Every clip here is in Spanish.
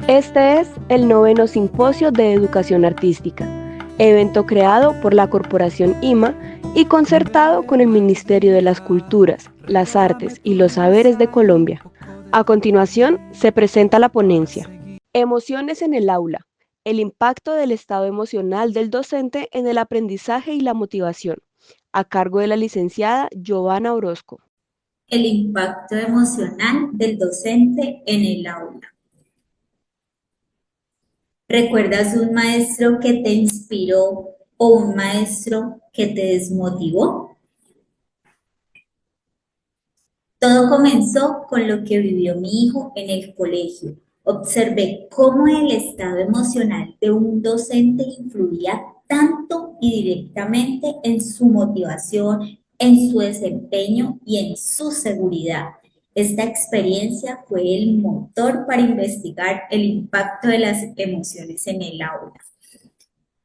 Este es el noveno Simposio de Educación Artística, evento creado por la Corporación IMA y concertado con el Ministerio de las Culturas, las Artes y los Saberes de Colombia. A continuación, se presenta la ponencia. Emociones en el aula. El impacto del estado emocional del docente en el aprendizaje y la motivación, a cargo de la licenciada Giovanna Orozco. El impacto emocional del docente en el aula. ¿Recuerdas un maestro que te inspiró o un maestro que te desmotivó? Todo comenzó con lo que vivió mi hijo en el colegio. Observé cómo el estado emocional de un docente influía tanto y directamente en su motivación, en su desempeño y en su seguridad. Esta experiencia fue el motor para investigar el impacto de las emociones en el aula.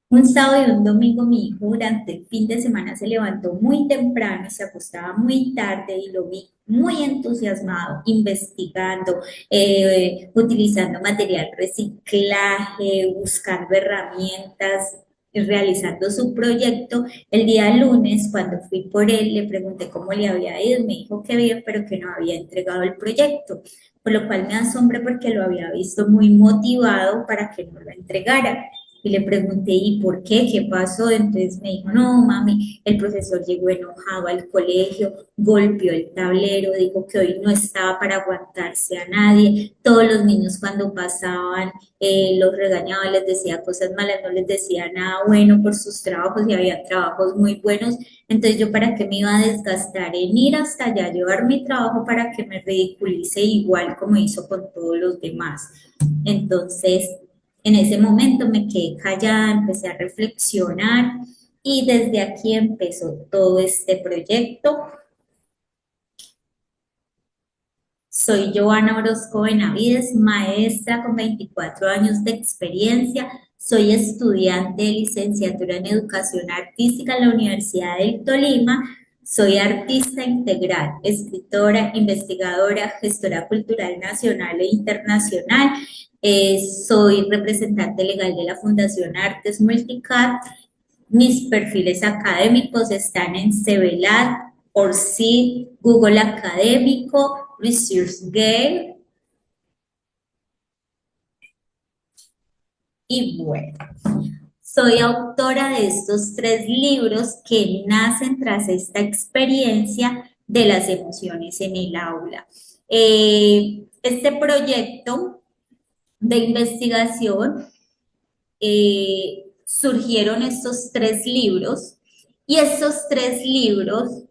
Un sábado y un domingo mi hijo durante el fin de semana se levantó muy temprano y se acostaba muy tarde y lo vi muy entusiasmado, investigando, utilizando material reciclaje, buscando herramientas, realizando su proyecto. El día lunes, cuando fui por él, le pregunté cómo le había ido y me dijo que bien, pero que no había entregado el proyecto, por lo cual me asombré porque lo había visto muy motivado para que no lo entregara. Y le pregunté, ¿y por qué? ¿Qué pasó? Entonces me dijo, no, mami, el profesor llegó enojado al colegio, golpeó el tablero, dijo que hoy no estaba para aguantarse a nadie. Todos los niños cuando pasaban los regañaba, les decía cosas malas, no les decía nada bueno por sus trabajos y había trabajos muy buenos. Entonces yo para qué me iba a desgastar en ir hasta allá, llevar mi trabajo para que me ridiculice igual como hizo con todos los demás. Entonces en ese momento me quedé callada, empecé a reflexionar y desde aquí empezó todo este proyecto. Soy Giovanna Orozco Benavides, maestra con 24 años de experiencia. Soy estudiante de licenciatura en Educación Artística en la Universidad del Tolima. Soy artista integral, escritora, investigadora, gestora cultural nacional e internacional. Soy representante legal de la Fundación Artes Multicat. Mis perfiles académicos están en CEBELAT, ORCID, Google Académico, ResearchGate. Y bueno, soy autora de estos 3 libros que nacen tras esta experiencia de las emociones en el aula. Este proyecto de investigación surgieron estos 3 libros y estos 3 libros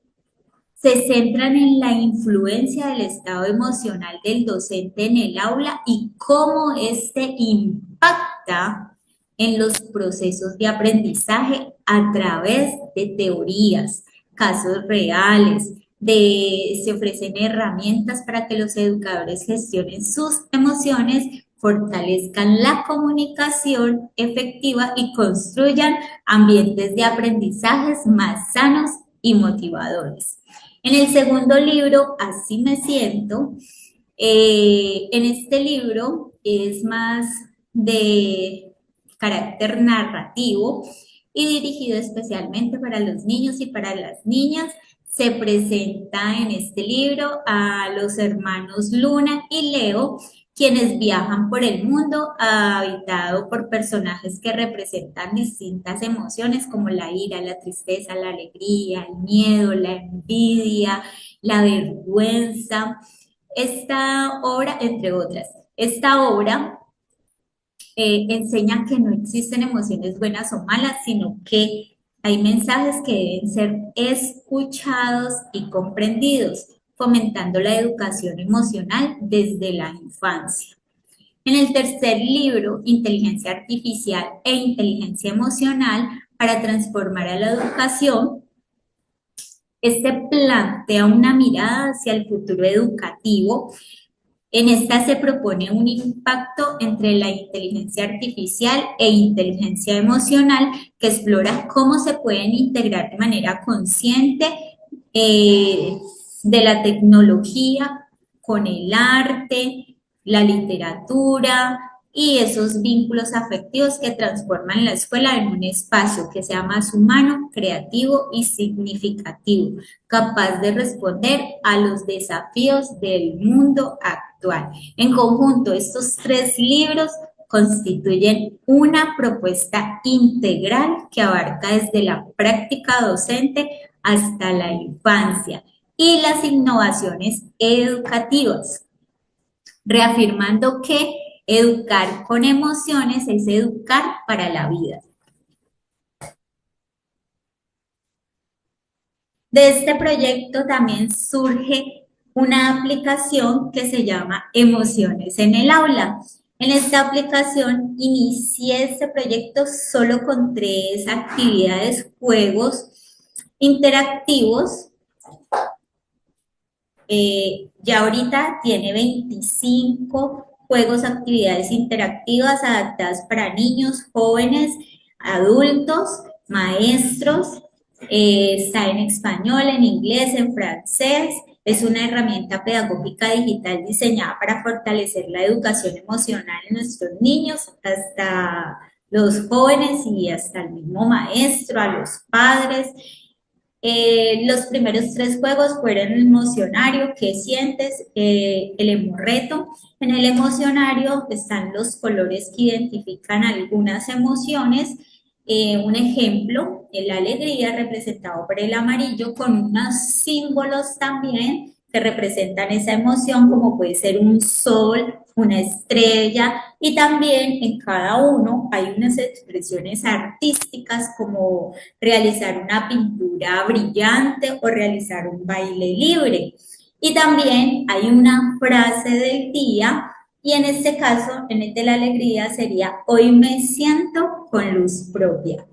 se centran en la influencia del estado emocional del docente en el aula y cómo este impacta en los procesos de aprendizaje a través de teorías, casos reales, se ofrecen herramientas para que los educadores gestionen sus emociones, fortalezcan la comunicación efectiva y construyan ambientes de aprendizajes más sanos y motivadores. En el segundo libro, Así me siento, en este libro es más de carácter narrativo y dirigido especialmente para los niños y para las niñas. Se presenta en este libro a los hermanos Luna y Leo, quienes viajan por el mundo habitado por personajes que representan distintas emociones como la ira, la tristeza, la alegría, el miedo, la envidia, la vergüenza. Esta obra, entre otras, esta obra enseña que no existen emociones buenas o malas, sino que hay mensajes que deben ser escuchados y comprendidos, fomentando la educación emocional desde la infancia. En el tercer libro, Inteligencia Artificial e Inteligencia Emocional para transformar a la educación, este plantea una mirada hacia el futuro educativo. En esta se propone un impacto entre la inteligencia artificial e inteligencia emocional que explora cómo se pueden integrar de manera consciente de la tecnología con el arte, la literatura, y esos vínculos afectivos que transforman la escuela en un espacio que sea más humano, creativo y significativo, capaz de responder a los desafíos del mundo actual. En conjunto, estos tres libros constituyen una propuesta integral que abarca desde la práctica docente hasta la infancia y las innovaciones educativas, reafirmando que educar con emociones es educar para la vida. De este proyecto también surge una aplicación que se llama Emociones en el Aula. En esta aplicación inicié este proyecto solo con 3 actividades, juegos interactivos. Ya ahorita tiene 25 juegos, actividades interactivas adaptadas para niños, jóvenes, adultos, maestros. Está en español, en inglés, en francés. Es una herramienta pedagógica digital diseñada para fortalecer la educación emocional en nuestros niños, hasta los jóvenes y hasta el mismo maestro, a los padres. Los primeros 3 juegos fueron el emocionario, ¿qué sientes? El hemorreto. En el emocionario están los colores que identifican algunas emociones. Un ejemplo, la alegría representado por el amarillo, con unos símbolos también que representan esa emoción, como puede ser un sol, una estrella, y también en cada uno hay unas expresiones artísticas como realizar una pintura brillante o realizar un baile libre. Y también hay una frase del día, y en este caso, en el de la alegría, sería: hoy me siento con luz propia.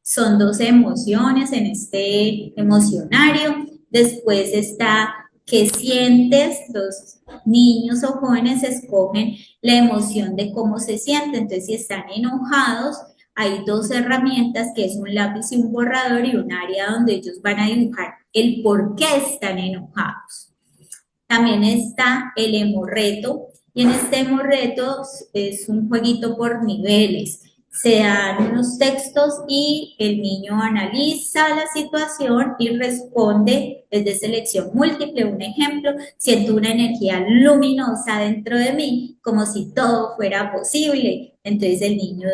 Son 12 emociones en este emocionario. Después está ¿qué sientes? Los niños o jóvenes escogen la emoción de cómo se sienten. Entonces, si están enojados, hay 2 herramientas, que es un lápiz y un borrador, y un área donde ellos van a dibujar el por qué están enojados. También está el hemorreto, y en este hemorreto es un jueguito por niveles. Se dan unos textos y el niño analiza la situación y responde desde selección múltiple. Un ejemplo: siento una energía luminosa dentro de mí, como si todo fuera posible. Entonces el niño,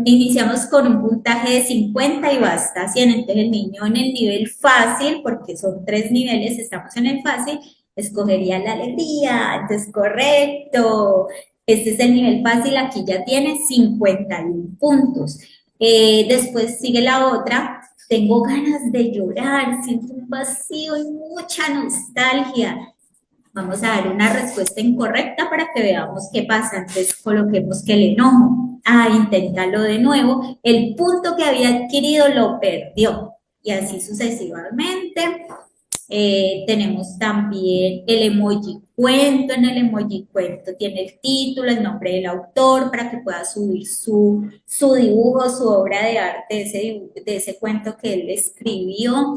iniciamos con un puntaje de 50 y va hasta 100. Entonces el niño en el nivel fácil, porque son 3 niveles, estamos en el fácil, escogería la alegría. Entonces, correcto. Este es el nivel fácil, aquí ya tiene 51 puntos. Después sigue la otra: tengo ganas de llorar, siento un vacío y mucha nostalgia. Vamos a dar una respuesta incorrecta para que veamos qué pasa. Entonces coloquemos que el enojo. Inténtalo de nuevo. El punto que había adquirido lo perdió. Y así sucesivamente. Tenemos también el emoji cuento. En el emoji cuento tiene el título, el nombre del autor, para que pueda subir su dibujo, su obra de arte, de ese cuento que él escribió.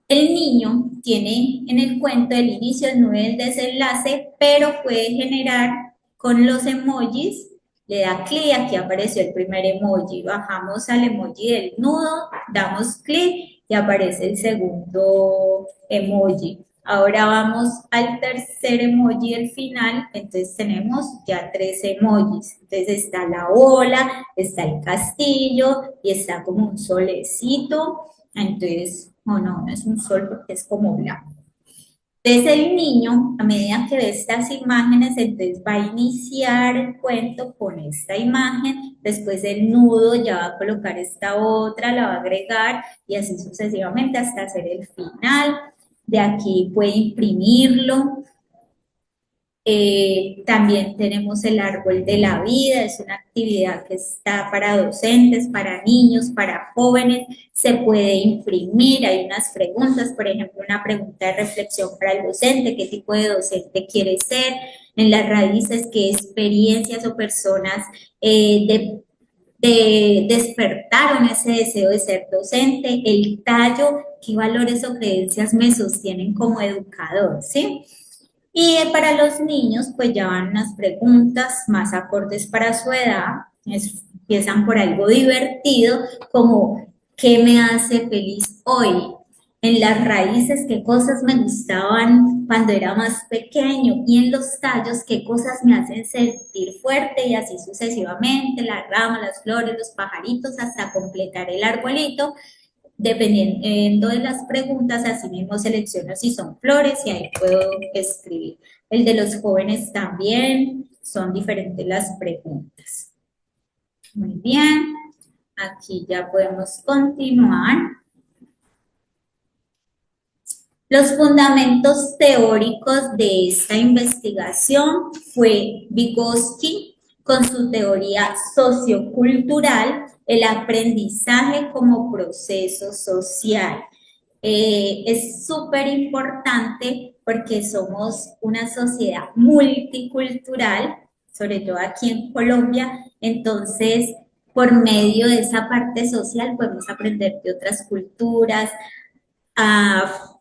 El niño tiene en el cuento el inicio, el nudo y el desenlace, pero puede generar con los emojis. Le da clic, aquí apareció el primer emoji, bajamos al emoji del nudo, damos clic y aparece el segundo emoji. Ahora vamos al tercer emoji del final. Entonces tenemos ya 3 emojis. Entonces está la ola, está el castillo y está como un solecito. Entonces, no es un sol porque es como blanco. Entonces el niño, a medida que ve estas imágenes, entonces va a iniciar el cuento con esta imagen. Después el nudo ya va a colocar esta otra, la va a agregar, y así sucesivamente hasta hacer el final. De aquí puede imprimirlo. También tenemos el árbol de la vida. Es una actividad que está para docentes, para niños, para jóvenes. Se puede imprimir. Hay unas preguntas, por ejemplo, una pregunta de reflexión para el docente: ¿qué tipo de docente quiere ser? En las raíces, ¿qué experiencias o personas despertaron ese deseo de ser docente? El tallo, ¿qué valores o creencias me sostienen como educador? ¿Sí? Y para los niños, pues ya van unas preguntas más acordes para su edad. Empiezan por algo divertido, como ¿qué me hace feliz hoy? En las raíces, qué cosas me gustaban cuando era más pequeño, y en los tallos, qué cosas me hacen sentir fuerte, y así sucesivamente, las ramas, las flores, los pajaritos, hasta completar el arbolito. Dependiendo de las preguntas, así mismo selecciono si son flores y ahí puedo escribir. El de los jóvenes también, son diferentes las preguntas. Muy bien, aquí ya podemos continuar. Los fundamentos teóricos de esta investigación fue Vygotsky con su teoría sociocultural, el aprendizaje como proceso social. Es súper importante porque somos una sociedad multicultural, sobre todo aquí en Colombia, entonces por medio de esa parte social podemos aprender de otras culturas,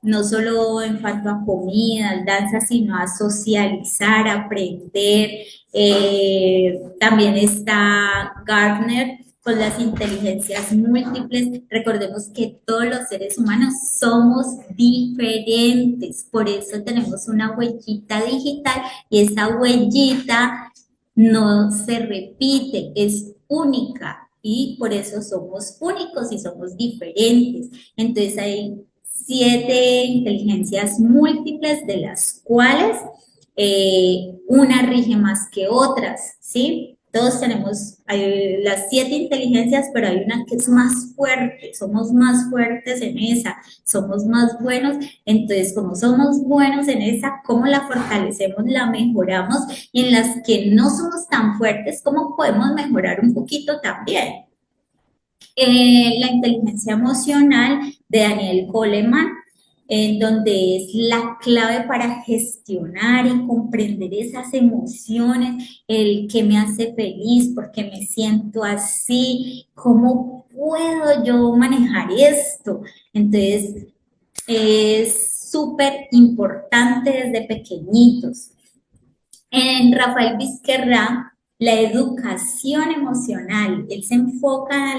no solo en cuanto a comida, danza, sino a socializar, a aprender. También está Gardner con las inteligencias múltiples. Recordemos que todos los seres humanos somos diferentes, por eso tenemos una huellita digital y esa huellita no se repite, es única y por eso somos únicos y somos diferentes. Entonces hay 7 inteligencias múltiples, de las cuales una rige más que otras, ¿sí? Todos tenemos las 7 inteligencias, pero hay una que es más fuerte, somos más fuertes en esa, somos más buenos. Entonces, como somos buenos en esa, ¿cómo la fortalecemos, la mejoramos? Y en las que no somos tan fuertes, ¿cómo podemos mejorar un poquito también? La inteligencia emocional de Daniel Goleman, en donde es la clave para gestionar y comprender esas emociones, el que me hace feliz, porque me siento así, cómo puedo yo manejar esto. Entonces, es súper importante desde pequeñitos. En Rafael Vizquerra, la educación emocional, él se enfoca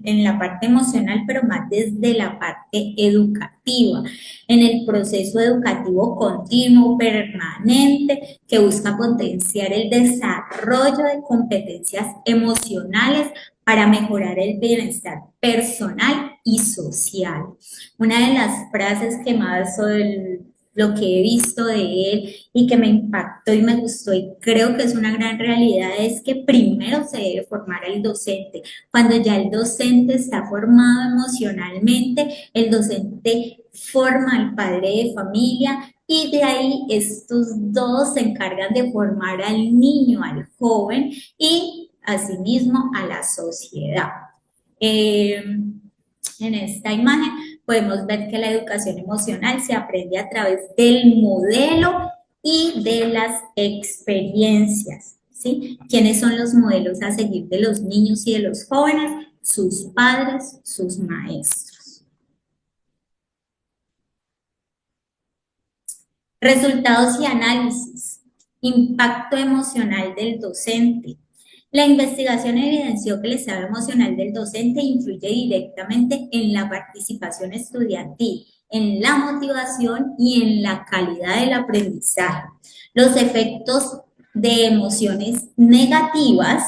en la parte emocional, pero más desde la parte educativa, en el proceso educativo continuo, permanente, que busca potenciar el desarrollo de competencias emocionales para mejorar el bienestar personal y social. Una de las frases que más lo que he visto de él y que me impactó y me gustó y creo que es una gran realidad es que primero se debe formar al docente. Cuando ya el docente está formado emocionalmente, el docente forma al padre de familia y de ahí estos dos se encargan de formar al niño, al joven y asimismo a la sociedad. Eh, en esta imagen podemos ver que la educación emocional se aprende a través del modelo y de las experiencias, ¿sí? ¿Quiénes son los modelos a seguir de los niños y de los jóvenes? Sus padres, sus maestros. Resultados y análisis. Impacto emocional del docente. La investigación evidenció que el estado emocional del docente influye directamente en la participación estudiantil, en la motivación y en la calidad del aprendizaje. Los efectos de emociones negativas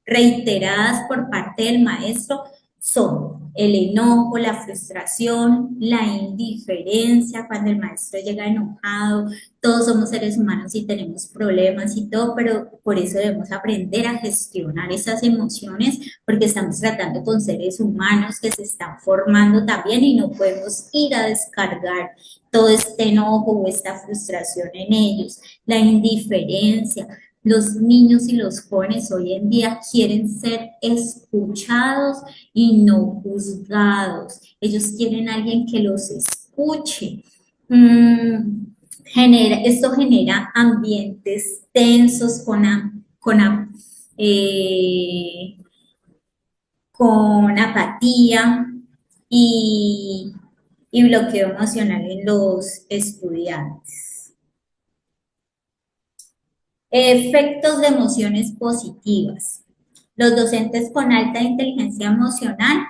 reiteradas por parte del maestro son el enojo, la frustración, la indiferencia, cuando el maestro llega enojado. Todos somos seres humanos y tenemos problemas y todo, pero por eso debemos aprender a gestionar esas emociones, porque estamos tratando con seres humanos que se están formando también y no podemos ir a descargar todo este enojo o esta frustración en ellos. La indiferencia, los niños y los jóvenes hoy en día quieren ser escuchados y no juzgados. Ellos quieren a alguien que los escuche. Esto genera ambientes tensos eh, con apatía y y bloqueo emocional en los estudiantes. Efectos de emociones positivas. Los docentes con alta inteligencia emocional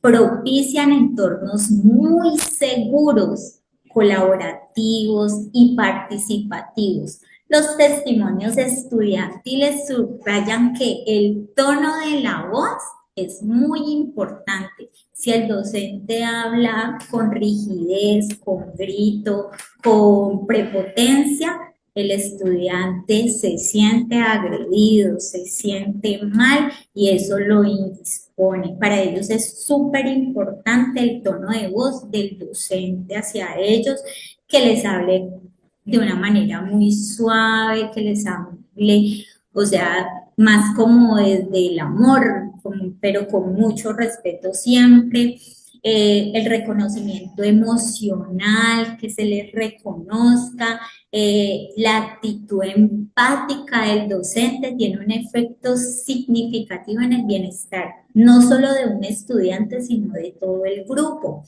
propician entornos muy seguros, colaborativos y participativos. Los testimonios estudiantiles subrayan que el tono de la voz es muy importante. Si el docente habla con rigidez, con grito, con prepotencia, el estudiante se siente agredido, se siente mal y eso lo indispone. Para ellos es súper importante el tono de voz del docente hacia ellos, que les hable de una manera muy suave, que les hable, o sea, más como desde el amor, pero con mucho respeto siempre. El reconocimiento emocional, que se les reconozca, la actitud empática del docente tiene un efecto significativo en el bienestar, no solo de un estudiante, sino de todo el grupo.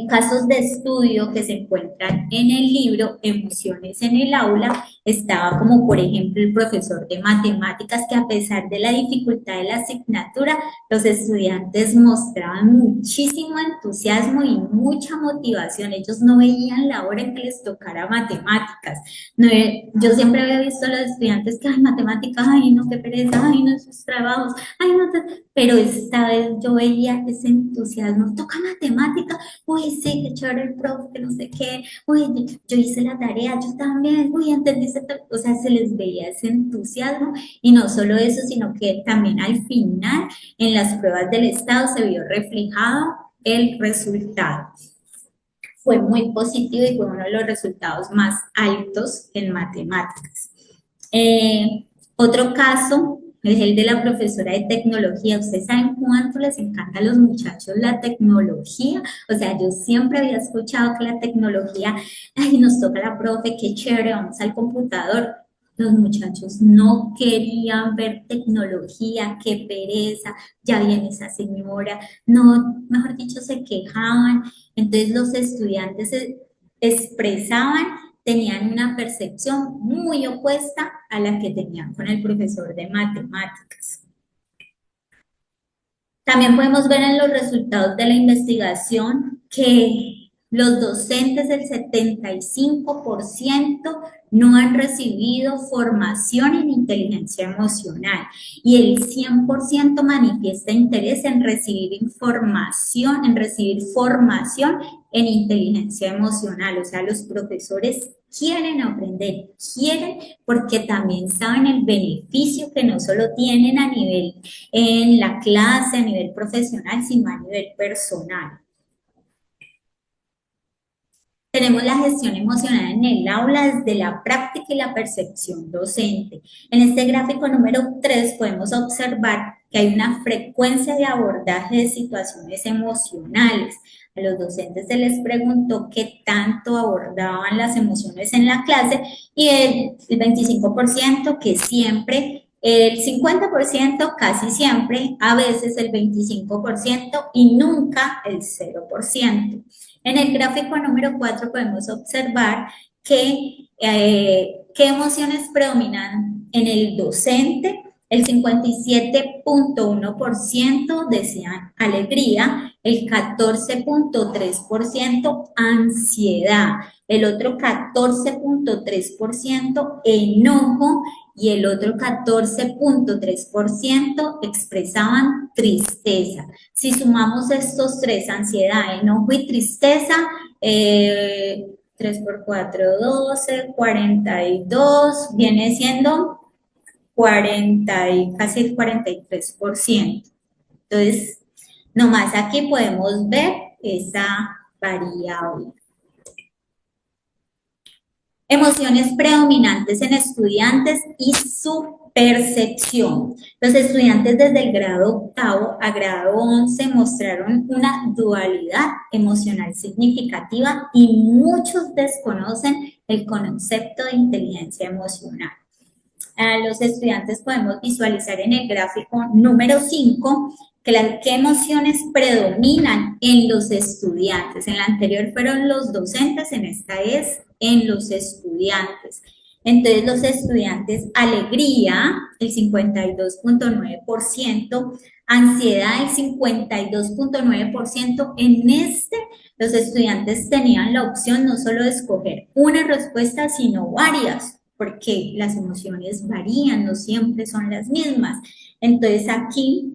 Casos de estudio que se encuentran en el libro Emociones en el aula, estaba como por ejemplo el profesor de matemáticas que a pesar de la dificultad de la asignatura, los estudiantes mostraban muchísimo entusiasmo y mucha motivación. Ellos no veían la hora en que les tocara matemáticas. No, yo siempre había visto a los estudiantes que, ay, matemáticas, ay, no, qué pereza, ay, no, esos trabajos, ay, no, pero esta vez yo veía ese entusiasmo, toca matemáticas, uy, sí, qué chévere el profe, que no sé qué, uy, yo hice la tarea, yo también, uy, entendí, o sea, se les veía ese entusiasmo y no solo eso, sino que también al final en las pruebas del Estado se vio reflejado el resultado. Fue muy positivo y fue uno de los resultados más altos en matemáticas. Otro caso es el de la profesora de tecnología. ¿Ustedes saben cuánto les encanta a los muchachos la tecnología? O sea, yo siempre había escuchado que la tecnología, ay, nos toca la profe, qué chévere, vamos al computador. Los muchachos no querían ver tecnología, qué pereza, ya viene esa señora, no, mejor dicho, se quejaban. Entonces los estudiantes expresaban, tenían una percepción muy opuesta a la que tenían con el profesor de matemáticas. También podemos ver en los resultados de la investigación que los docentes del 75% no han recibido formación en inteligencia emocional y el 100% manifiesta interés en recibir información, en recibir formación en inteligencia emocional. O sea, los profesores quieren aprender, quieren porque también saben el beneficio que no solo tienen a nivel en la clase, a nivel profesional, sino a nivel personal. Tenemos la gestión emocional en el aula desde la práctica y la percepción docente. En este gráfico número 3 podemos observar que hay una frecuencia de abordaje de situaciones emocionales. A los docentes se les preguntó qué tanto abordaban las emociones en la clase y el 25% que siempre, el 50% casi siempre, a veces el 25% y nunca el 0%. En el gráfico número 4 podemos observar que qué emociones predominan en el docente. El 57.1% decían alegría, el 14.3% ansiedad, el otro 14.3% enojo y el otro 14.3% expresaban tristeza. Si sumamos estos tres, ansiedad, enojo y tristeza, 3 por 4, 12, 42, viene siendo 40 y casi el 43%. Entonces, nomás aquí podemos ver esa variable. Emociones predominantes en estudiantes y su percepción. Los estudiantes desde el grado octavo a grado 11 mostraron una dualidad emocional significativa y muchos desconocen el concepto de inteligencia emocional. a los estudiantes podemos visualizar en el gráfico número 5 qué emociones predominan en los estudiantes. En la anterior fueron los docentes, en esta es en los estudiantes. Entonces, los estudiantes, alegría, el 52.9%, ansiedad, el 52.9%. En este, los estudiantes tenían la opción no solo de escoger una respuesta, sino varias, porque las emociones varían, no siempre son las mismas. Entonces, aquí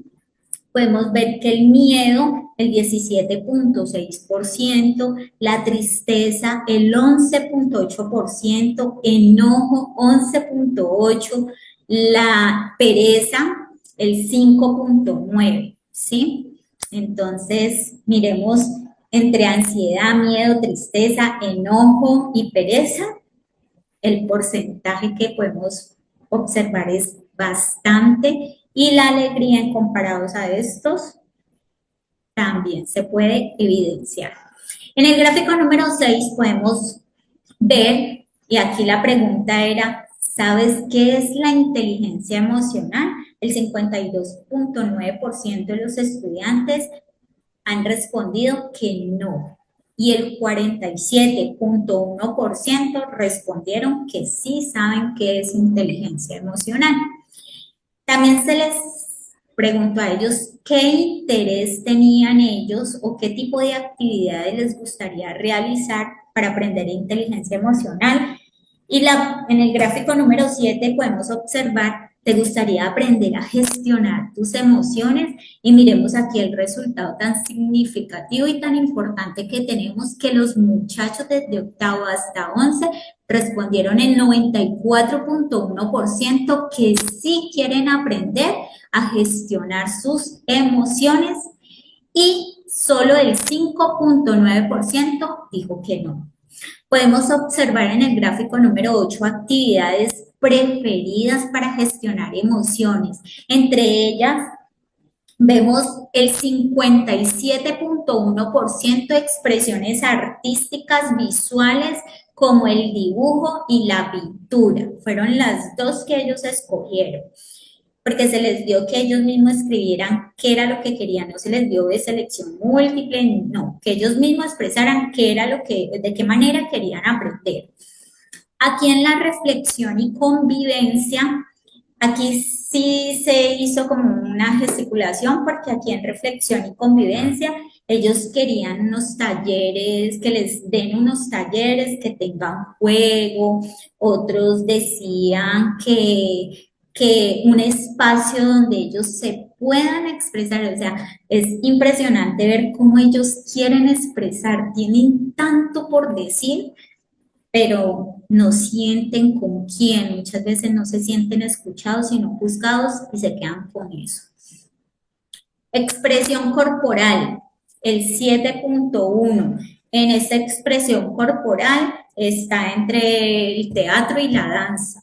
podemos ver que el miedo, el 17.6%, la tristeza, el 11.8%, enojo, 11.8%, la pereza, el 5.9%, ¿sí? Entonces, miremos entre ansiedad, miedo, tristeza, enojo y pereza, el porcentaje que podemos observar es bastante, y la alegría en comparados a estos también se puede evidenciar. En el gráfico número 6 podemos ver, y aquí la pregunta era, ¿sabes qué es la inteligencia emocional? El 52.9% de los estudiantes han respondido que no, y el 47.1% respondieron que sí saben qué es inteligencia emocional. También se les preguntó a ellos qué interés tenían ellos o qué tipo de actividades les gustaría realizar para aprender inteligencia emocional. Y en el gráfico número 7 podemos observar, ¿te gustaría aprender a gestionar tus emociones? Y miremos aquí el resultado tan significativo y tan importante que tenemos, que los muchachos desde octavo hasta 11 respondieron el 94.1% que sí quieren aprender a gestionar sus emociones, y solo el 5.9% dijo que no. Podemos observar en el gráfico número 8 actividades preferidas para gestionar emociones. Entre ellas, vemos el 57.1% expresiones artísticas visuales como el dibujo y la pintura. Fueron las dos que ellos escogieron, porque se les dio que ellos mismos escribieran qué era lo que querían, no se les dio de selección múltiple, no, que ellos mismos expresaran qué era de qué manera querían aprender. Aquí en la reflexión y convivencia, aquí sí se hizo como una gesticulación, porque aquí en reflexión y convivencia ellos querían unos talleres, que les den unos talleres que tengan juego, otros decían que un espacio donde ellos se puedan expresar. O sea, es impresionante ver cómo ellos quieren expresar, tienen tanto por decir, pero no sienten con quién, muchas veces no se sienten escuchados, sino juzgados, y se quedan con eso. Expresión corporal, el 7.1. En esta expresión corporal está entre el teatro y la danza.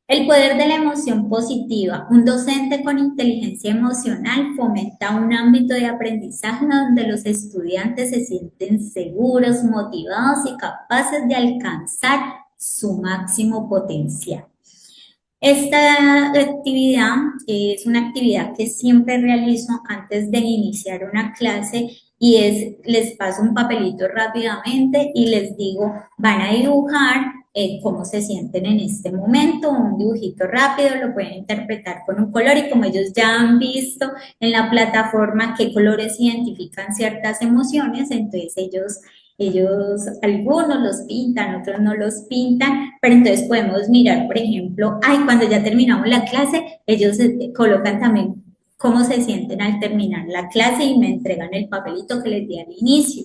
El poder de la emoción positiva. Un docente con inteligencia emocional fomenta un ámbito de aprendizaje donde los estudiantes se sienten seguros, motivados y capaces de alcanzar su máximo potencial. Esta actividad es una actividad que siempre realizo antes de iniciar una clase, y les paso un papelito rápidamente y les digo, van a dibujar cómo se sienten en este momento, un dibujito rápido, lo pueden interpretar con un color, y como ellos ya han visto en la plataforma qué colores identifican ciertas emociones, entonces ellos, algunos los pintan, otros no los pintan, pero entonces podemos mirar, por ejemplo, cuando ya terminamos la clase, ellos colocan también cómo se sienten al terminar la clase y me entregan el papelito que les di al inicio.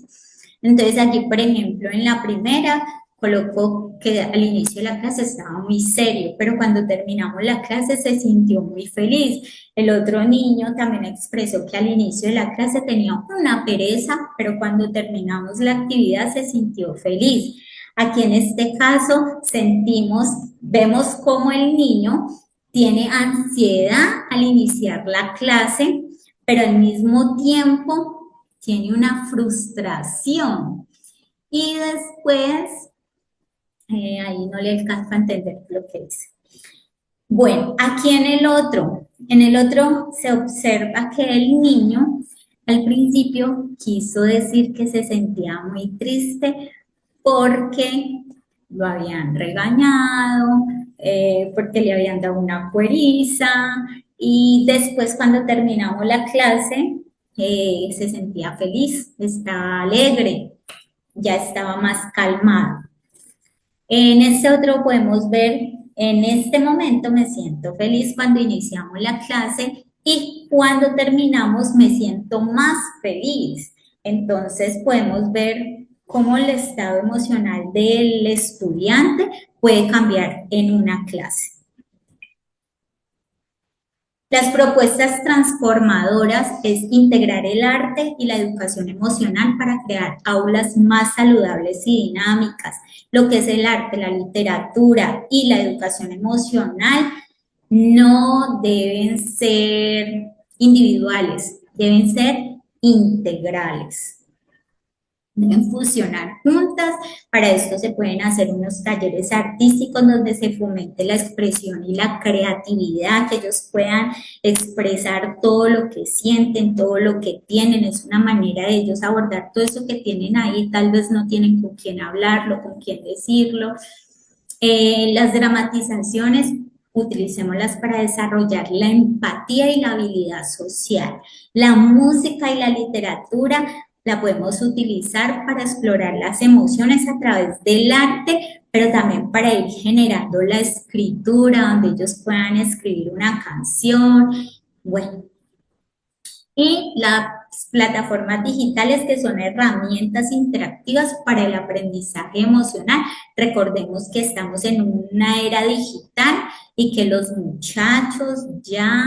Entonces aquí, por ejemplo, en la primera colocó que al inicio de la clase estaba muy serio, pero cuando terminamos la clase se sintió muy feliz. El otro niño también expresó que al inicio de la clase tenía una pereza, pero cuando terminamos la actividad se sintió feliz. Aquí en este caso vemos cómo el niño tiene ansiedad al iniciar la clase, pero al mismo tiempo tiene una frustración. Y después Ahí no le alcanzo a entender lo que dice. Bueno, aquí en el otro se observa que el niño al principio quiso decir que se sentía muy triste porque lo habían regañado, porque le habían dado una cueriza y después cuando terminamos la clase se sentía feliz, estaba alegre, ya estaba más calmado. En este otro podemos ver, en este momento me siento feliz cuando iniciamos la clase y cuando terminamos me siento más feliz. Entonces podemos ver cómo el estado emocional del estudiante puede cambiar en una clase. Las propuestas transformadoras es integrar el arte y la educación emocional para crear aulas más saludables y dinámicas. Lo que es el arte, la literatura y la educación emocional no deben ser individuales, deben ser integrales. Deben fusionar juntas. Para esto se pueden hacer unos talleres artísticos donde se fomente la expresión y la creatividad, que ellos puedan expresar todo lo que sienten, todo lo que tienen. Es una manera de ellos abordar todo eso que tienen ahí. Tal vez no tienen con quién hablarlo, con quién decirlo. Las dramatizaciones, utilicémoslas para desarrollar la empatía y la habilidad social. La música y la literatura la podemos utilizar para explorar las emociones a través del arte, pero también para ir generando la escritura, donde ellos puedan escribir una canción. Bueno, y las plataformas digitales que son herramientas interactivas para el aprendizaje emocional. Recordemos que estamos en una era digital y que los muchachos ya,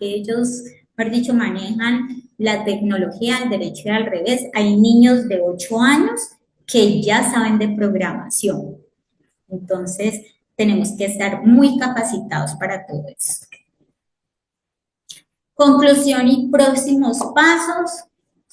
ellos, mejor dicho, manejan la tecnología al derecho y al revés. Hay niños de 8 años que ya saben de programación. Entonces, tenemos que estar muy capacitados para todo esto. Conclusión y próximos pasos.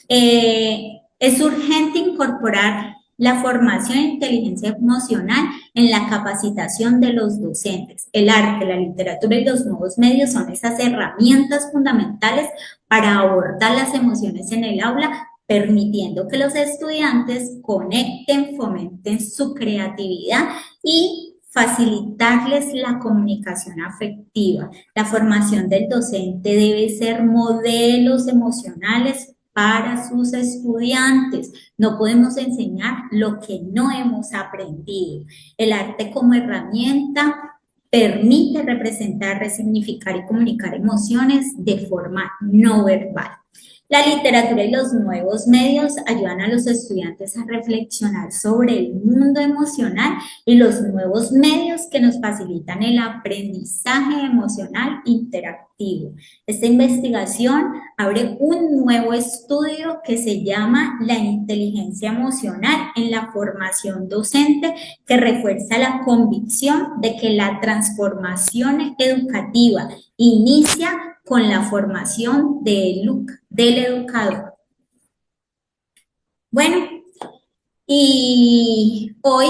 Es urgente incorporar la formación en inteligencia emocional en la capacitación de los docentes. El arte, la literatura y los nuevos medios son esas herramientas fundamentales para abordar las emociones en el aula, permitiendo que los estudiantes conecten, fomenten su creatividad y facilitarles la comunicación afectiva. La formación del docente debe ser modelos emocionales para sus estudiantes. No podemos enseñar lo que no hemos aprendido. El arte como herramienta permite representar, resignificar y comunicar emociones de forma no verbal. La literatura y los nuevos medios ayudan a los estudiantes a reflexionar sobre el mundo emocional y los nuevos medios que nos facilitan el aprendizaje emocional interactivo. Esta investigación abre un nuevo estudio que se llama la inteligencia emocional en la formación docente, que refuerza la convicción de que la transformación educativa inicia con la formación del educador. Bueno, y hoy,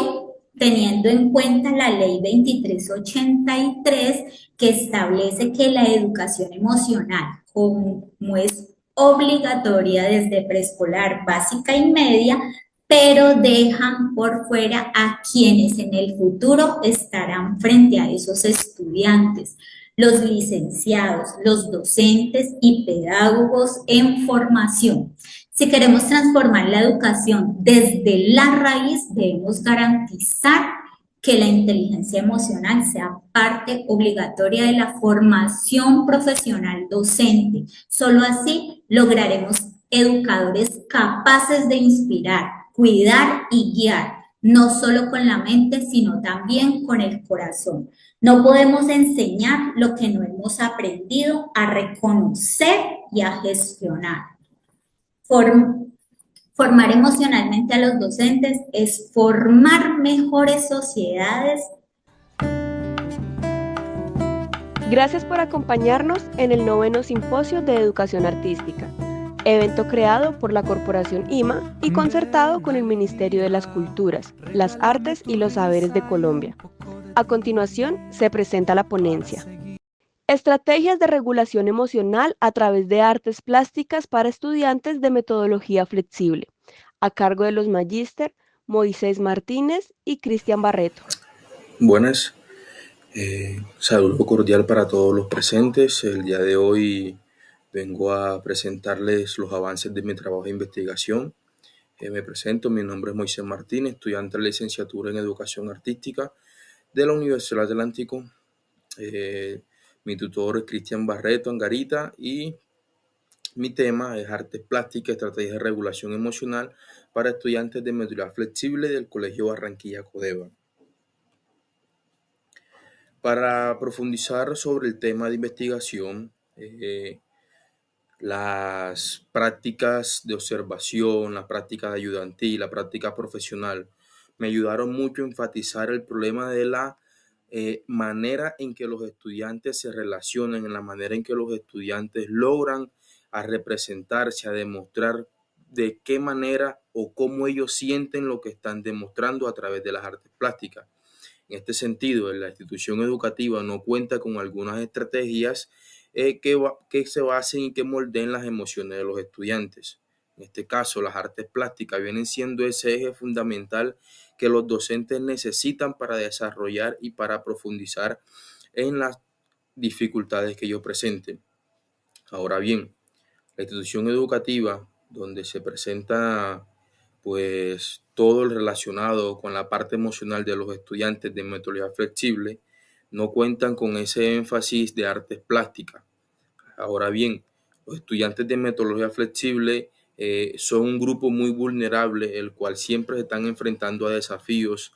teniendo en cuenta la ley 2383, que establece que la educación emocional, como es obligatoria desde preescolar, básica y media, pero dejan por fuera a quienes en el futuro estarán frente a esos estudiantes, los licenciados, los docentes y pedagogos en formación. Si queremos transformar la educación desde la raíz, debemos garantizar que la inteligencia emocional sea parte obligatoria de la formación profesional docente. Solo así lograremos educadores capaces de inspirar, cuidar y guiar, no solo con la mente, sino también con el corazón. No podemos enseñar lo que no hemos aprendido a reconocer y a gestionar. Formar emocionalmente a los docentes es formar mejores sociedades. Gracias por acompañarnos en el 9º Simposio de Educación Artística. evento creado por la Corporación IMA y concertado con el Ministerio de las Culturas, las Artes y los Saberes de Colombia. A continuación, se presenta la ponencia. Estrategias de regulación emocional a través de artes plásticas para estudiantes de metodología flexible, a cargo de los magíster Moisés Martínez y Cristian Barreto. Buenas, saludo cordial para todos los presentes. El día de hoy vengo a presentarles los avances de mi trabajo de investigación. Me presento, mi nombre es Moisés Martínez, estudiante de licenciatura en Educación Artística de la Universidad del Atlántico. Mi tutor es Cristian Barreto Angarita y mi tema es Artes Plásticas, Estrategias de Regulación Emocional para estudiantes de metodología flexible del Colegio Barranquilla Codeva. Para profundizar sobre el tema de investigación, las prácticas de observación, la práctica de ayudantí, la práctica profesional, me ayudaron mucho a enfatizar el problema de la manera en que los estudiantes se relacionan, en la manera en que los estudiantes logran a representarse, a demostrar de qué manera o cómo ellos sienten lo que están demostrando a través de las artes plásticas. En este sentido, la institución educativa no cuenta con algunas estrategias que se basen y que moldeen las emociones de los estudiantes. En este caso, las artes plásticas vienen siendo ese eje fundamental que los docentes necesitan para desarrollar y para profundizar en las dificultades que ellos presenten. Ahora bien, la institución educativa donde se presenta pues todo el relacionado con la parte emocional de los estudiantes de metodología flexible no cuentan con ese énfasis de artes plásticas. Ahora bien, los estudiantes de metodología flexible son un grupo muy vulnerable, el cual siempre se están enfrentando a desafíos,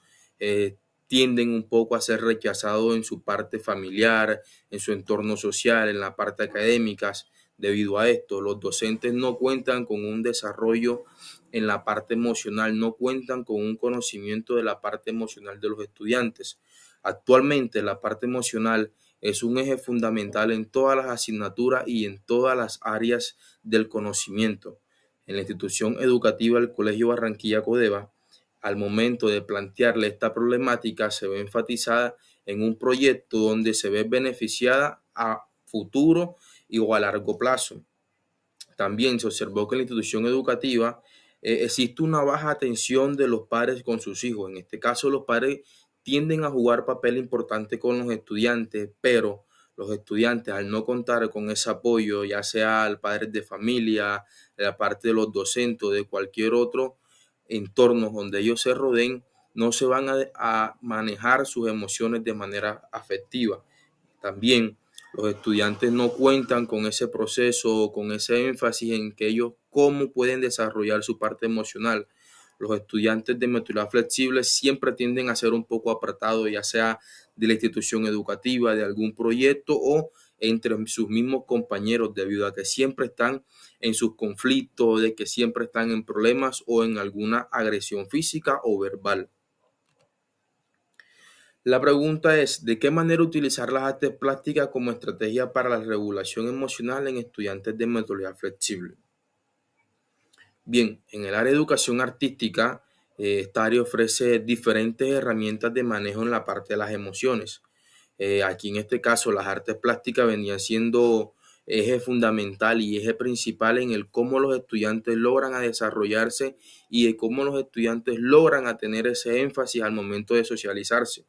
tienden un poco a ser rechazados en su parte familiar, en su entorno social, en la parte académica. Debido a esto, los docentes no cuentan con un desarrollo en la parte emocional, no cuentan con un conocimiento de la parte emocional de los estudiantes. Actualmente, la parte emocional es un eje fundamental en todas las asignaturas y en todas las áreas del conocimiento. En la institución educativa del Colegio Barranquilla Codeva, al momento de plantearle esta problemática, se ve enfatizada en un proyecto donde se ve beneficiada a futuro y o a largo plazo. También se observó que en la institución educativa existe una baja atención de los padres con sus hijos. En este caso, los padres tienden a jugar papel importante con los estudiantes, pero los estudiantes, al no contar con ese apoyo, ya sea al padre de familia, de la parte de los docentes o de cualquier otro entorno donde ellos se rodeen, no se van a manejar sus emociones de manera afectiva. También los estudiantes no cuentan con ese proceso, con ese énfasis en que ellos cómo pueden desarrollar su parte emocional. Los estudiantes de metodología flexible siempre tienden a ser un poco apartados, ya sea de la institución educativa, de algún proyecto o entre sus mismos compañeros, debido a que siempre están en sus conflictos, de que siempre están en problemas o en alguna agresión física o verbal. La pregunta es, ¿de qué manera utilizar las artes plásticas como estrategia para la regulación emocional en estudiantes de metodología flexible? Bien, en el área de educación artística, esta área ofrece diferentes herramientas de manejo en la parte de las emociones. Aquí en este caso, las artes plásticas venían siendo eje fundamental y eje principal en el cómo los estudiantes logran a desarrollarse y de cómo los estudiantes logran a tener ese énfasis al momento de socializarse.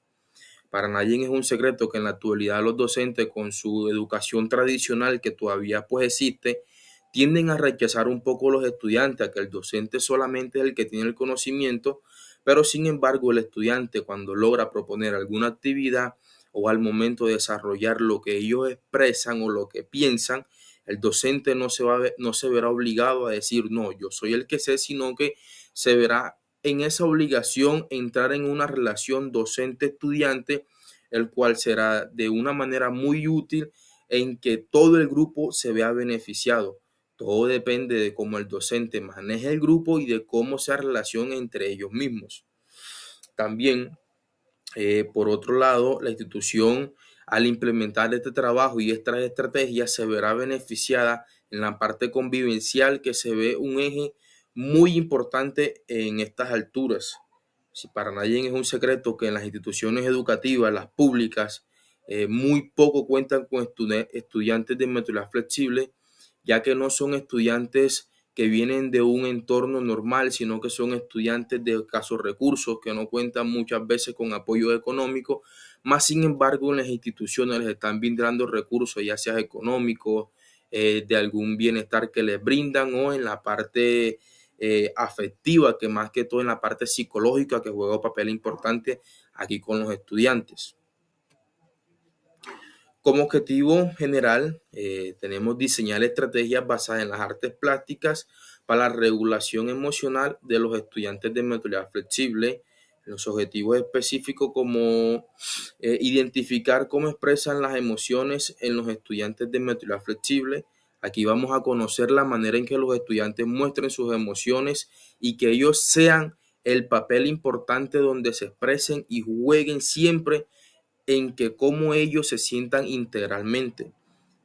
Para nadie es un secreto que en la actualidad los docentes, con su educación tradicional que todavía pues existe, tienden a rechazar un poco a los estudiantes, a que el docente solamente es el que tiene el conocimiento, pero sin embargo el estudiante, cuando logra proponer alguna actividad o al momento de desarrollar lo que ellos expresan o lo que piensan, el docente no se verá obligado a decir, no, yo soy el que sé, sino que se verá en esa obligación entrar en una relación docente-estudiante, el cual será de una manera muy útil en que todo el grupo se vea beneficiado. Todo depende de cómo el docente maneje el grupo y de cómo sea la relación entre ellos mismos. También, por otro lado, la institución al implementar este trabajo y estas estrategias se verá beneficiada en la parte convivencial, que se ve un eje muy importante en estas alturas. Si para nadie es un secreto que en las instituciones educativas, las públicas, muy poco cuentan con estudiantes de metodología flexible, ya que no son estudiantes que vienen de un entorno normal, sino que son estudiantes de escasos recursos, que no cuentan muchas veces con apoyo económico, más sin embargo en las instituciones les están brindando recursos, ya sea económicos, de algún bienestar que les brindan, o en la parte afectiva, que más que todo en la parte psicológica, que juega un papel importante aquí con los estudiantes. Como objetivo general, tenemos diseñar estrategias basadas en las artes plásticas para la regulación emocional de los estudiantes de metodología flexible. Los objetivos específicos como identificar cómo expresan las emociones en los estudiantes de metodología flexible. Aquí vamos a conocer la manera en que los estudiantes muestren sus emociones y que ellos sean el papel importante donde se expresen y jueguen siempre en que cómo ellos se sientan integralmente.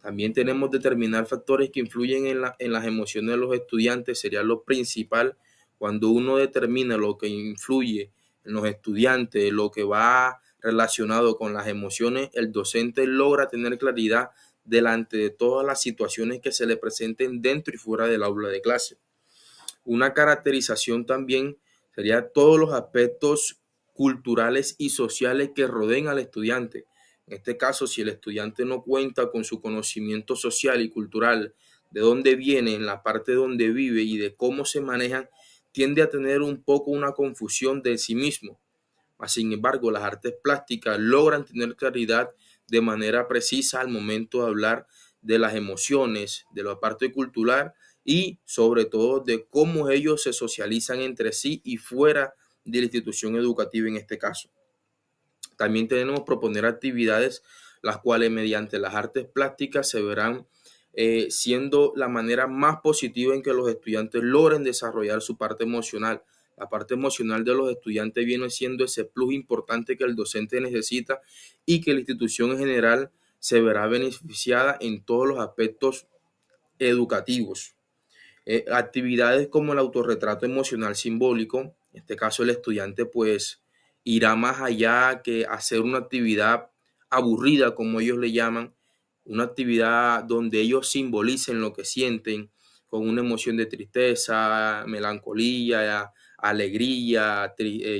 También tenemos determinar factores que influyen en las emociones de los estudiantes, sería lo principal. Cuando uno determina lo que influye en los estudiantes, lo que va relacionado con las emociones, el docente logra tener claridad delante de todas las situaciones que se le presenten dentro y fuera del aula de clase. Una caracterización también sería todos los aspectos culturales y sociales que rodeen al estudiante. En este caso, si el estudiante no cuenta con su conocimiento social y cultural, de dónde viene, en la parte donde vive y de cómo se manejan, tiende a tener un poco una confusión de sí mismo. Sin embargo, las artes plásticas logran tener claridad de manera precisa al momento de hablar de las emociones, de la parte cultural y sobre todo de cómo ellos se socializan entre sí y fuera de la institución educativa en este caso. También tenemos proponer actividades las cuales mediante las artes plásticas se verán siendo la manera más positiva en que los estudiantes logren desarrollar su parte emocional. La parte emocional de los estudiantes viene siendo ese plus importante que el docente necesita y que la institución en general se verá beneficiada en todos los aspectos educativos. Actividades como el autorretrato emocional simbólico, en este caso el estudiante pues irá más allá que hacer una actividad aburrida, como ellos le llaman, una actividad donde ellos simbolicen lo que sienten con una emoción de tristeza, melancolía, alegría,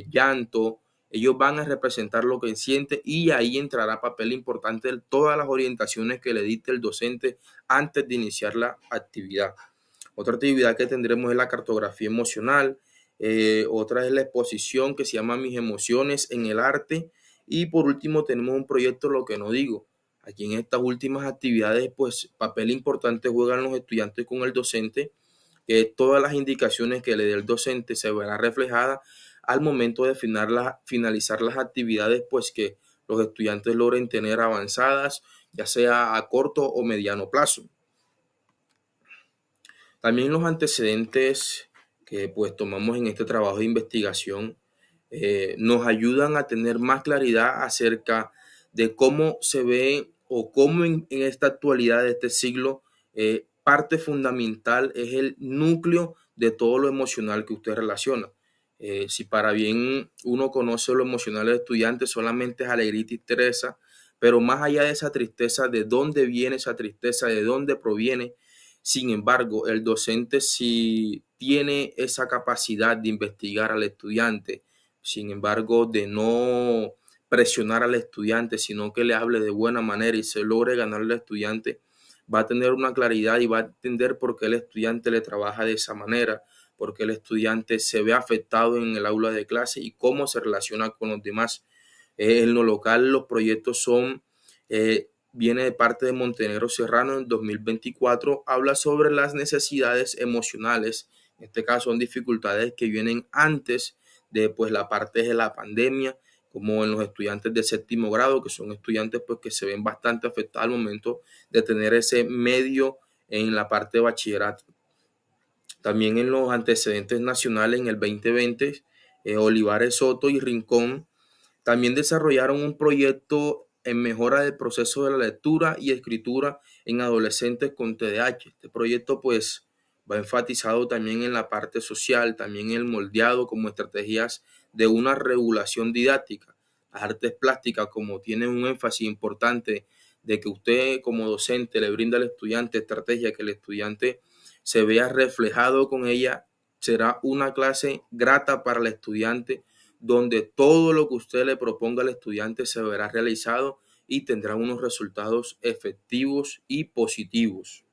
llanto. Ellos van a representar lo que sienten y ahí entrará papel importante en todas las orientaciones que le dicte el docente antes de iniciar la actividad. Otra actividad que tendremos es la cartografía emocional. Otra es la exposición que se llama Mis emociones en el arte. Y por último tenemos un proyecto Lo que no digo. Aquí en estas últimas actividades, pues papel importante juegan los estudiantes con el docente, que todas las indicaciones que le dé el docente se verán reflejadas al momento de finalizar las actividades, pues que los estudiantes logren tener avanzadas, ya sea a corto o mediano plazo. También los antecedentes que pues tomamos en este trabajo de investigación nos ayudan a tener más claridad acerca de cómo se ve o cómo en esta actualidad de este siglo parte fundamental es el núcleo de todo lo emocional que usted relaciona. Si para bien uno conoce lo emocional del estudiante, solamente es alegría y tristeza, pero más allá de esa tristeza, de dónde viene esa tristeza, de dónde proviene. Sin embargo, el docente, si tiene esa capacidad de investigar al estudiante, sin embargo, de no presionar al estudiante, sino que le hable de buena manera y se logre ganar al estudiante, va a tener una claridad y va a entender por qué el estudiante le trabaja de esa manera, por qué el estudiante se ve afectado en el aula de clase y cómo se relaciona con los demás. En lo local, los proyectos son viene de parte de Montenegro Serrano en 2024, habla sobre las necesidades emocionales. En este caso son dificultades que vienen antes de pues, la parte de la pandemia, como en los estudiantes de séptimo grado, que son estudiantes pues, que se ven bastante afectados al momento de tener ese medio en la parte de bachillerato. También en los antecedentes nacionales en el 2020, Olivares Soto y Rincón también desarrollaron un proyecto en mejora del proceso de la lectura y escritura en adolescentes con TDAH. Este proyecto pues va enfatizado también en la parte social, también en el moldeado como estrategias de una regulación didáctica. Las artes plásticas, como tienen un énfasis importante de que usted como docente le brinda al estudiante estrategia, que el estudiante se vea reflejado con ella, será una clase grata para el estudiante, donde todo lo que usted le proponga al estudiante se verá realizado y tendrá unos resultados efectivos y positivos.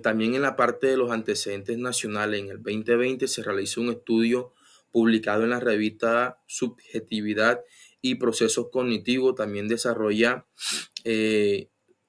También en la parte de los antecedentes nacionales, en el 2020 se realizó un estudio publicado en la revista Subjetividad y Procesos Cognitivos. También desarrolla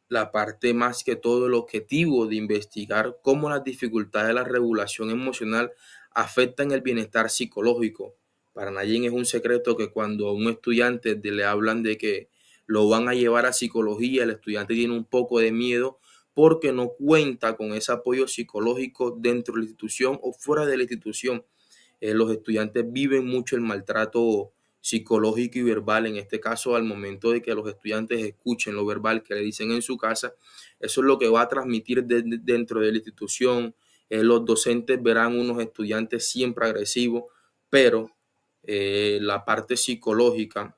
la parte más que todo el objetivo de investigar cómo las dificultades de la regulación emocional afectan el bienestar psicológico. Para nadie es un secreto que cuando a un estudiante le hablan de que lo van a llevar a psicología, el estudiante tiene un poco de miedo porque no cuenta con ese apoyo psicológico dentro de la institución o fuera de la institución. Los estudiantes viven mucho el maltrato psicológico y verbal. En este caso, al momento de que los estudiantes escuchen lo verbal que le dicen en su casa, eso es lo que va a transmitir dentro de la institución. Los docentes verán unos estudiantes siempre agresivos, pero la parte psicológica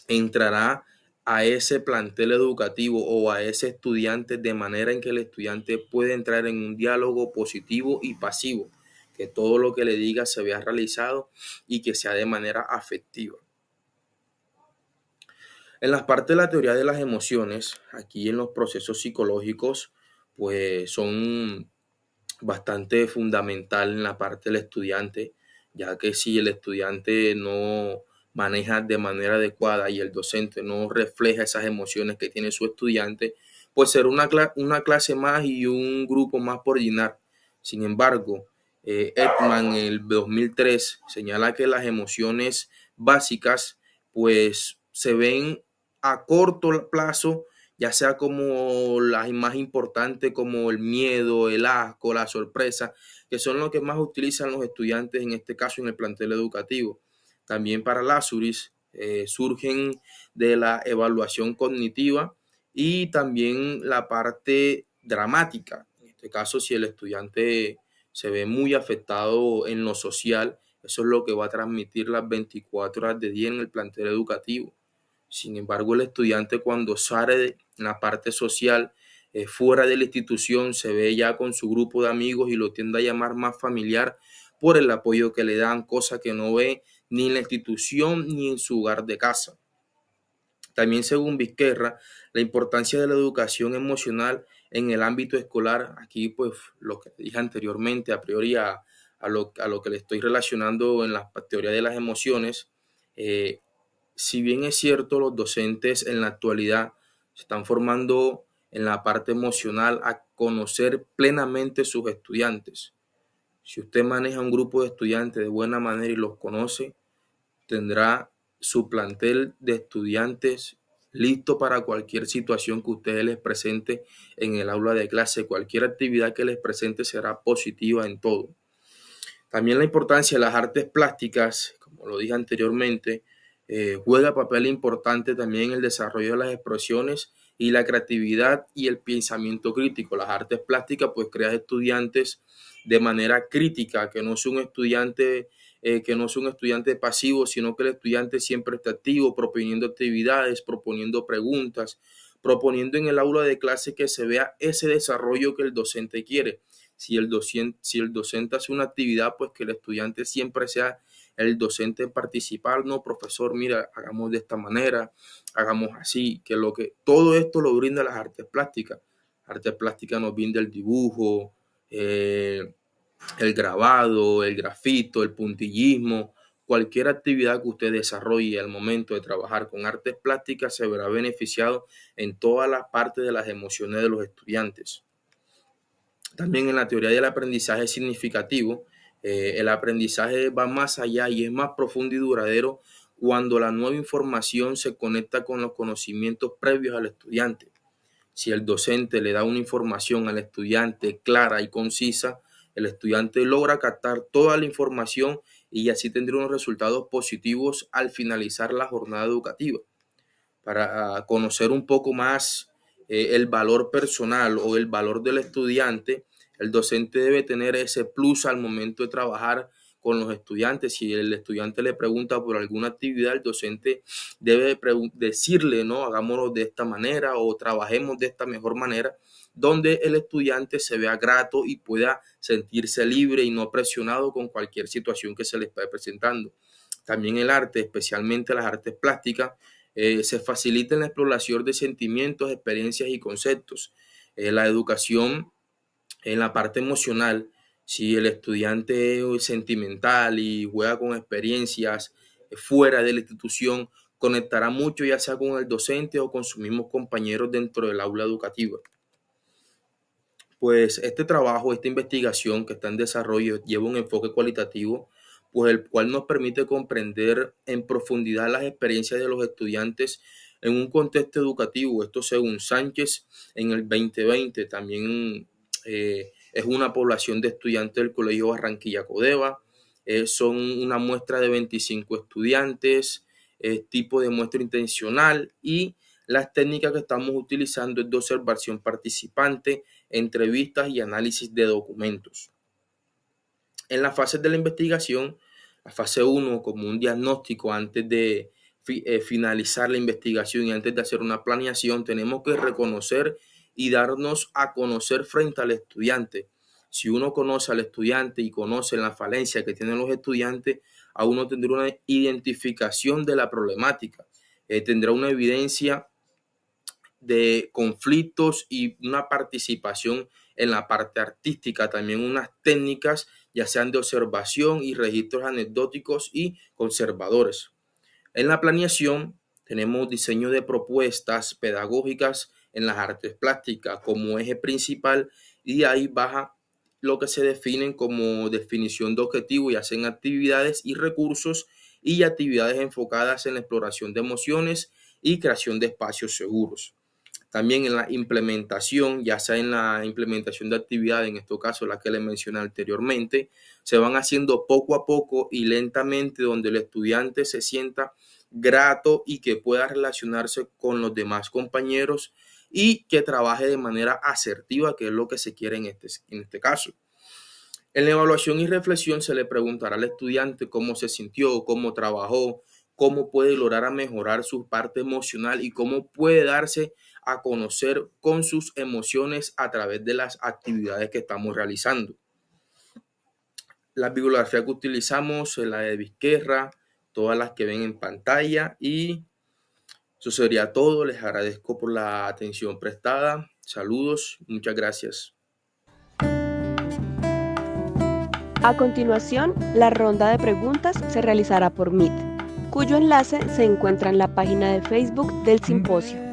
entrará a ese plantel educativo o a ese estudiante de manera en que el estudiante puede entrar en un diálogo positivo y pasivo, que todo lo que le diga se vea realizado y que sea de manera afectiva. En las partes de la teoría de las emociones, aquí en los procesos psicológicos, pues son bastante fundamental en la parte del estudiante, ya que si el estudiante no maneja de manera adecuada y el docente no refleja esas emociones que tiene su estudiante, pues será una clase más y un grupo más por llenar. Sin embargo, Ekman en el 2003 señala que las emociones básicas pues se ven a corto plazo, ya sea como las más importantes como el miedo, el asco, la sorpresa, que son los que más utilizan los estudiantes, en este caso en el plantel educativo. También para Lazarus surgen de la evaluación cognitiva y también la parte dramática. En este caso, si el estudiante se ve muy afectado en lo social, eso es lo que va a transmitir las 24 horas de día en el plantel educativo. Sin embargo, el estudiante cuando sale de la parte social, fuera de la institución, se ve ya con su grupo de amigos y lo tiende a llamar más familiar por el apoyo que le dan, cosa que no ve ni en la institución ni en su hogar de casa. También según Vizquerra, la importancia de la educación emocional en el ámbito escolar, aquí pues lo que dije anteriormente, a priori a lo que le estoy relacionando en la teoría de las emociones, si bien es cierto, los docentes en la actualidad se están formando en la parte emocional a conocer plenamente sus estudiantes. Si usted maneja un grupo de estudiantes de buena manera y los conoce, tendrá su plantel de estudiantes listo para cualquier situación que ustedes les presente en el aula de clase. Cualquier actividad que les presente será positiva en todo. También la importancia de las artes plásticas, como lo dije anteriormente, juega papel importante también en el desarrollo de las expresiones y la creatividad y el pensamiento crítico. Las artes plásticas pues crean estudiantes de manera crítica, que no es un estudiante pasivo, sino que el estudiante siempre está activo, proponiendo actividades, proponiendo preguntas, proponiendo en el aula de clase que se vea ese desarrollo que el docente quiere. Si el docente hace una actividad, pues que el estudiante siempre sea el docente en participar. No, profesor, mira, hagamos de esta manera, hagamos así, todo esto lo brinda las artes plásticas. Artes plásticas nos brinda el dibujo, el grabado, el grafito, el puntillismo. Cualquier actividad que usted desarrolle al momento de trabajar con artes plásticas se verá beneficiado en toda la parte de las emociones de los estudiantes. También en la teoría del aprendizaje significativo, el aprendizaje va más allá y es más profundo y duradero cuando la nueva información se conecta con los conocimientos previos al estudiante. Si el docente le da una información al estudiante clara y concisa, el estudiante logra captar toda la información y así tendrá unos resultados positivos al finalizar la jornada educativa. Para conocer un poco más el valor personal o el valor del estudiante, el docente debe tener ese plus al momento de trabajar con los estudiantes. Si el estudiante le pregunta por alguna actividad, el docente debe decirle, no, hagámoslo de esta manera o trabajemos de esta mejor manera, donde el estudiante se vea grato y pueda sentirse libre y no presionado con cualquier situación que se le esté presentando. También el arte, especialmente las artes plásticas, se facilita en la exploración de sentimientos, experiencias y conceptos. La educación en la parte emocional, si el estudiante es sentimental y juega con experiencias fuera de la institución, conectará mucho ya sea con el docente o con sus mismos compañeros dentro del aula educativa. Pues este trabajo, esta investigación que está en desarrollo lleva un enfoque cualitativo, pues el cual nos permite comprender en profundidad las experiencias de los estudiantes en un contexto educativo. Esto según Sánchez en el 2020. También es una población de estudiantes del Colegio Barranquilla Codeva. Son una muestra de 25 estudiantes, tipo de muestra intencional, y las técnicas que estamos utilizando es de observación participante, entrevistas y análisis de documentos. En las fases de la investigación, la fase 1 como un diagnóstico antes de finalizar la investigación y antes de hacer una planeación, tenemos que reconocer y darnos a conocer frente al estudiante. Si uno conoce al estudiante y conoce la falencia que tienen los estudiantes, a uno tendrá una identificación de la problemática, tendrá una evidencia de conflictos y una participación en la parte artística, también unas técnicas ya sean de observación y registros anecdóticos y conservadores. En la planeación tenemos diseño de propuestas pedagógicas en las artes plásticas como eje principal, y ahí baja lo que se definen como definición de objetivos, ya sean actividades y recursos y actividades enfocadas en la exploración de emociones y creación de espacios seguros. También en la implementación, ya sea en la implementación de actividades, en este caso la que les mencioné anteriormente, se van haciendo poco a poco y lentamente, donde el estudiante se sienta grato y que pueda relacionarse con los demás compañeros y que trabaje de manera asertiva, que es lo que se quiere en este caso. En la evaluación y reflexión se le preguntará al estudiante cómo se sintió, cómo trabajó, cómo puede lograr a mejorar su parte emocional y cómo puede darse a conocer con sus emociones a través de las actividades que estamos realizando. La bibliografía que utilizamos es la de Vizquerra, todas las que ven en pantalla, y eso sería todo. Les agradezco por la atención prestada. Saludos, muchas gracias. A continuación, la ronda de preguntas se realizará por Meet, cuyo enlace se encuentra en la página de Facebook del simposio.